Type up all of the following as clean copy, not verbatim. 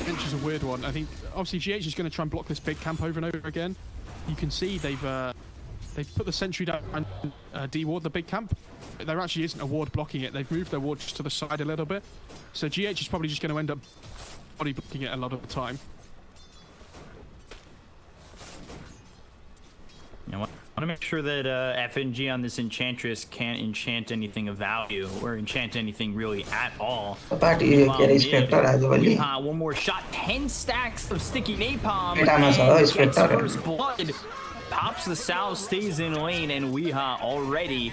bench is a weird one. I think obviously GH is going to try and block this big camp over and over again. You can see they've put the sentry down and de-ward the big camp. There actually isn't a ward blocking it. They've moved their ward just to the side a little bit. So GH is probably just going to end up body blocking it a lot of the time. I want to make sure that FNG on this Enchantress can't enchant anything of value or enchant anything really at all. One more shot, 10 stacks of sticky napalm. Gets first blood, pops the salve, stays in lane, and Weeha already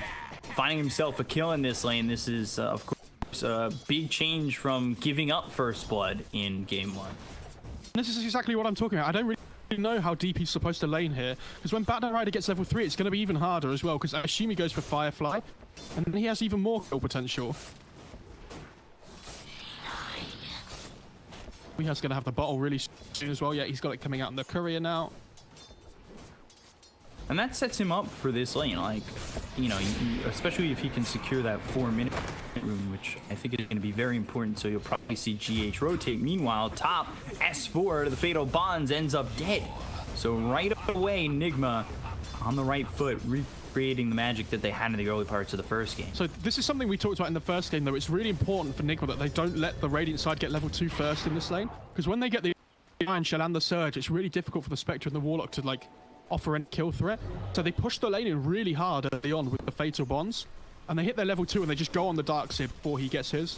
finding himself a kill in this lane. This is, of course, a big change from giving up first blood in game 1. This is exactly what I'm talking about. I don't really know how deep he's supposed to lane here, because when Battle Rider gets level 3, it's going to be even harder as well, because I assume he goes for Firefly, and he has even more kill potential. Weeha's going to have the bottle really soon as well. Yeah, he's got it coming out in the courier now. And that sets him up for this lane, like, you know, especially if he can secure that 4-minute room, which I think is going to be very important, so you'll probably see GH rotate. Meanwhile, top S4, the Fatal Bonds, ends up dead. So right away, Nigma on the right foot, recreating the magic that they had in the early parts of the first game. So this is something we talked about in the first game, though. It's really important for Nigma that they don't let the Radiant side get level 2 first in this lane, because when they get the Iron Shell and the Surge, it's really difficult for the Spectre and the Warlock to, like, offer a kill threat. So they push the lane in really hard early on with the Fatal Bonds, and they hit their level 2 and they just go on the Darkseer before he gets his.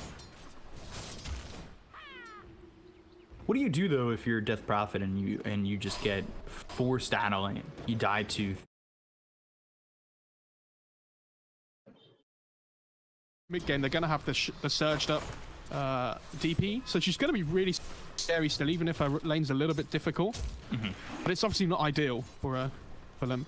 What do you do though if you're Death Prophet and you just get forced out of lane? You die to mid game. They're gonna have the surged up DP, so she's gonna be really scary still, even if her lane's a little bit difficult. But it's obviously not ideal for them.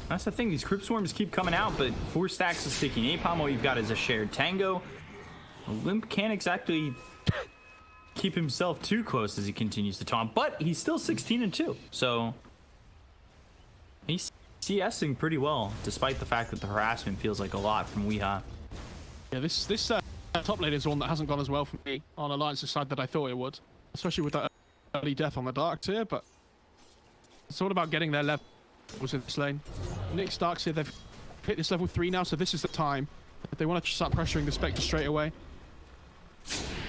That's the thing, these Crypt Swarms keep coming out, but 4 stacks of sticky napalm. All you've got is a shared tango. Limp can't exactly keep himself too close as he continues to taunt, but he's still 16-2, so he's CSing pretty well, despite the fact that the harassment feels like a lot from Weeha. Yeah, this top lane is one that hasn't gone as well for me on Alliance's side that I thought it would, especially with that early death on the Darkseer, but it's all about getting their levels in this lane. Nyx Darkseer, they've hit this level 3 now, so this is the time. They want to start pressuring the Spectre straight away.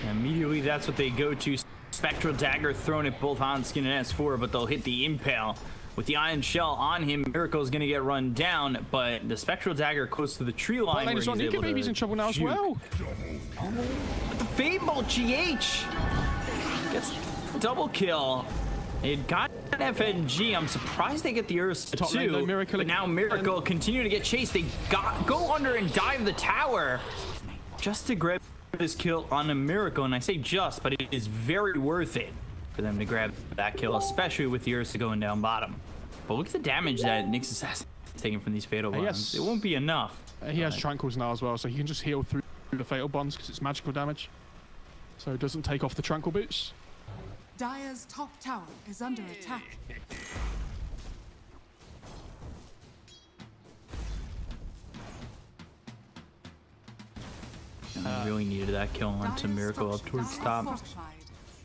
And immediately, that's what they go to. Spectral Dagger thrown at both Hanskin and S4, but they'll hit the Impale. With the Iron Shell on him, Miracle's going to get run down, but the Spectral Dagger close to the tree line where he's able to Baby's in trouble now as well. But the Fable GH gets double kill. It got an FNG. I'm surprised they get the Ursa too. But now Miracle continue to get chased. They go under and dive the tower just to grab this kill on a Miracle. And I say just, but it is very worth it for them to grab that kill, especially with the Ursa going down bottom. But look at the damage that Nyx Assassin is taking from these Fatal Bonds. Yes. It won't be enough. He has Tranquils now as well, so he can just heal through the Fatal Bonds because it's magical damage. So it doesn't take off the Tranquil boots. Dire's top tower is under attack. I really needed that kill onto Miracle up towards top.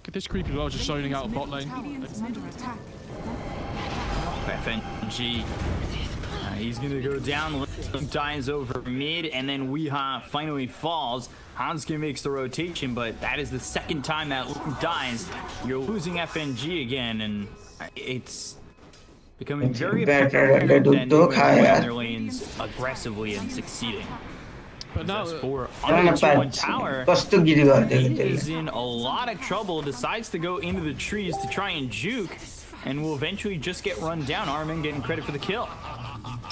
Get this creep as well, just zoning out of bot lane. FNG. He's gonna go down. Dies over mid, and then Weeha finally falls. Hanskin makes the rotation, but that is the second time that Luke dies. You're losing FNG again, and it's becoming very apparent that their lanes aggressively and succeeding. But now for under 2-1 tower, he is in a lot of trouble. Decides to go into the trees to try and juke, and will eventually just get run down. Armin getting credit for the kill.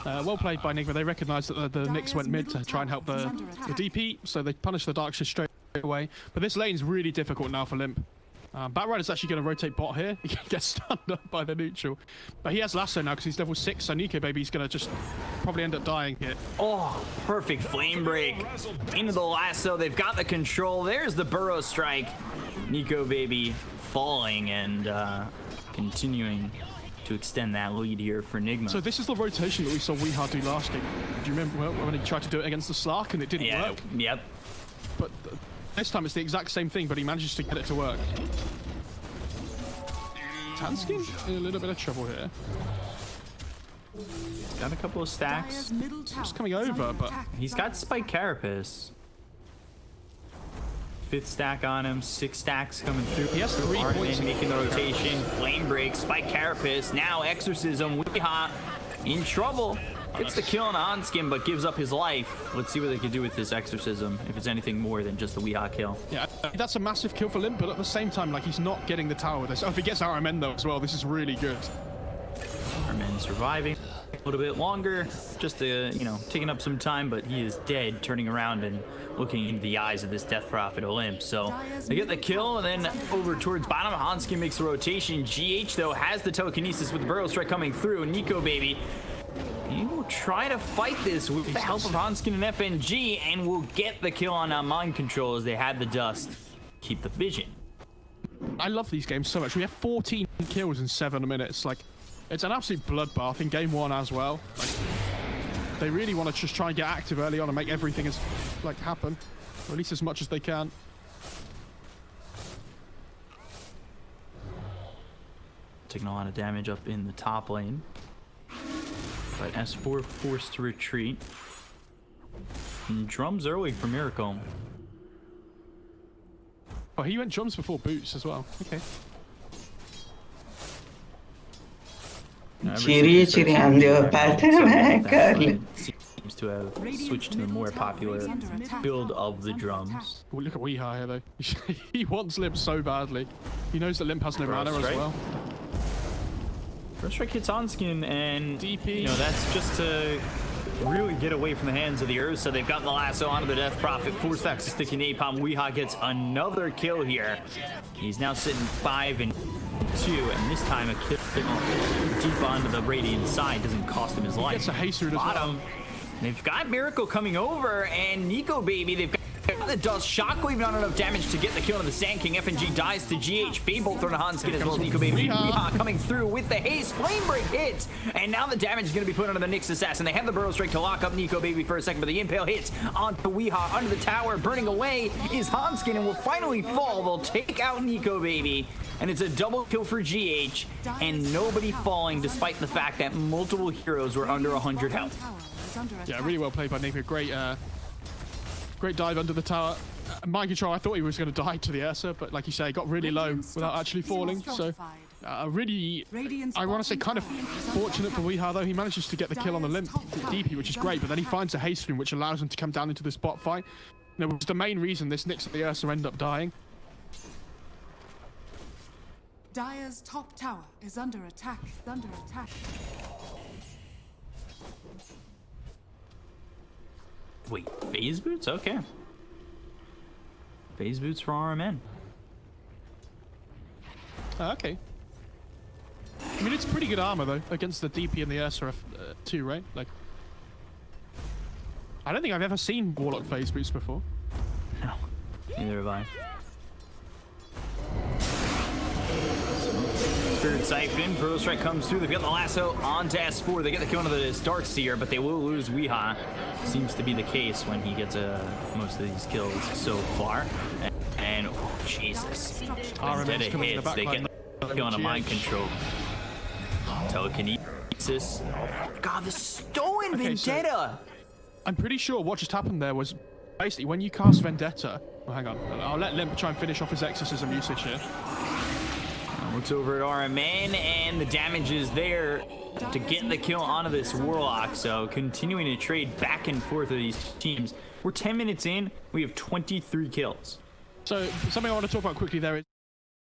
Well played by Nigma. They recognized that the Nyx went mid to try and help the DP, so they punished the Darkseer straight away. But this lane's really difficult now for Limp. Batrider's actually going to rotate bot here. He gets stunned up by the neutral. But he has lasso now because he's level 6, so Nico Baby's going to just probably end up dying here. Oh, perfect flame break into the lasso. They've got the control. There's the burrow strike. Nico Baby falling and continuing to extend that lead here for Nigma. So this is the rotation that we saw Weeha do last game. Do you remember when he tried to do it against the Slark and it didn't work? Yep. But this time it's the exact same thing, but he manages to get it to work. Tansky in a little bit of trouble here. Got a couple of stacks. Just coming over, but he's got Spike Carapace. 5th stack on him, 6 stacks coming through. He has 3 points. Making the rotation. Flame break, Spike Carapace, now Exorcism. Weeha in trouble. Gets the kill on Hanskin, but gives up his life. Let's see what they can do with this Exorcism, if it's anything more than just the Weeha kill. Yeah, that's a massive kill for Limp, but at the same time, like, he's not getting the tower with this. Oh, if he gets RMN though as well, this is really good. RMN surviving a little bit longer, just you know, taking up some time, but he is dead, turning around and looking into the eyes of this Death Prophet Olymp. So they get the kill, and then over towards bottom, Hanskin makes the rotation. GH though has the telekinesis with the burrow strike coming through. Nico Baby, he will try to fight this with the help of Hanskin and FNG, and will get the kill on Mind Control as they had the dust. Keep the vision. I love these games so much. We have 14 kills in 7 minutes. Like, it's an absolute bloodbath in game 1 as well. Like, they really want to just try and get active early on and make everything happen, or at least as much as they can. Taking a lot of damage up in the top lane. But S4 forced to retreat. And drums early for Miracle. Oh, he went drums before boots as well. Okay. Seems to have switched to the more popular build of the drums. Oh, look at Weeha here though. He wants Limp so badly. He knows that Limp has no mana as well. First strike hits Hanskin, and DP. You know, that's just to really get away from the hands of the Ursa. They've got the lasso onto the Death Prophet. 4 stacks of sticky napalm. Weeha gets another kill here. He's now sitting 5 and 2, and this time a kill deep onto the Radiant side doesn't cost him his life. Gets a haste route as well. They've got Miracle coming over, and Nico Baby, they've got the dust. Shockwave not enough damage to get the kill on the Sand King. FNG dies to GH. Fable thrown to Hanskin as well as Nico Baby. Weeha coming through with the haste. Flame break hits, and now the damage is going to be put onto the Nyx Assassin. They have the burrow strike to lock up Nico Baby for a second, but the impale hits onto Weeha under the tower. Burning away is Hanskin, and will finally fall. They'll take out Nico Baby, and it's a double kill for GH, and nobody falling despite the fact that multiple heroes were under 100 health. Yeah, really well played by Nico. Great dive under the tower. Mind Control, I thought he was going to die to the Ursa, but like you say, he got really low without actually falling. So really, I want to say kind of fortunate for Weeha though. He manages to get the kill on the Limp DP, which is great, but then he finds a haste room, which allows him to come down into this bot fight. It was the main reason this Nyx and the Ursa end up dying. Dire's top tower is under attack. Wait, phase boots? Okay. Phase boots for RMN. Okay. I mean, it's pretty good armor though against the DP and the Ursa too, right? Like, I don't think I've ever seen Warlock phase boots before. No, neither have I. Spirit Siphon, Burrow Strike comes through. They've got the lasso onto S4. They get the kill into the Darkseer, but they will lose Weeha. Seems to be the case when he gets most of these kills so far. And oh, Jesus. Instead of hits, they get the kill on a Mind Control. Telekinesis. Oh God, the Stolen Vendetta! So I'm pretty sure what just happened there was basically when you cast Vendetta. Well, hang on. I'll let Limp try and finish off his Exorcism usage here. Looks over at RMN, and the damage is there to get the kill onto this Warlock. So continuing to trade back and forth with these teams. We're 10 minutes in. We have 23 kills. So something I want to talk about quickly there is